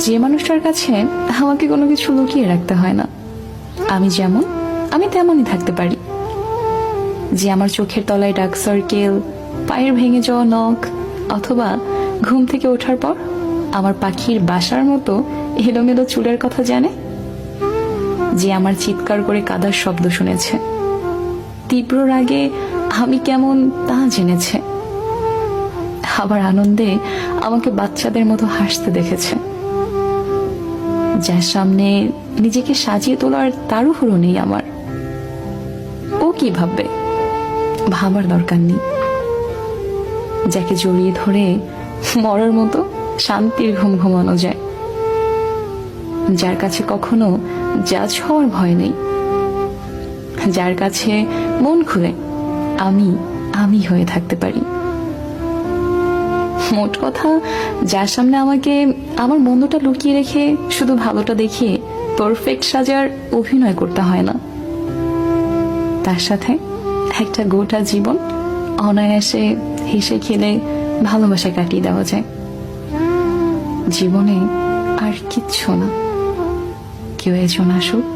যে মানুষটার কাছে আমাকে কোনো কিছু লুকিয়ে রাখতে হয় না, আমি যেমন আমি তেমনই থাকতে পারি। যে আমার চোখের তলায় ডার্ক সার্কেল, পায়ের ভেঙে যাওয়া নখ, অথবা ঘুম থেকে ওঠার পর আমার পাখির বাসার মতো এলোমেলো চুলের কথা জানে। যে আমার চিৎকার করে কাদার শব্দ শুনেছে, তীব্র রাগে আমি কেমন তা জেনেছে, আবার আনন্দে আমাকে বাচ্চাদের মতো হাসতে দেখেছে। যার সামনে নিজেকে সাজিয়ে তোলার তাড়াহুড়ো নেই আমার। ও কি ভাববে, ভাবার দরকার নেই। যাকে জড়িয়ে ধরে মরার মতো শান্তির ঘুম ঘুমানো যায়, যার কাছে কখনো জাজ হওয়ার ভয় নেই, যার কাছে মন খুলে আমি আমি হয়ে থাকতে পারি। মোট কথা, যার সামনে আমাকে আমার মন্দটা লুকিয়ে রেখে শুধু ভালোটা দেখিয়ে পারফেক্ট সাজার অভিনয় করতে হয় না, তার সাথে একটা গোটা জীবন অনায়াসে হেসে খেলে ভালোবাসা কাটিয়ে দেওয়া যায়। জীবনে আর কিচ্ছু না, কেউ একজন আসুক,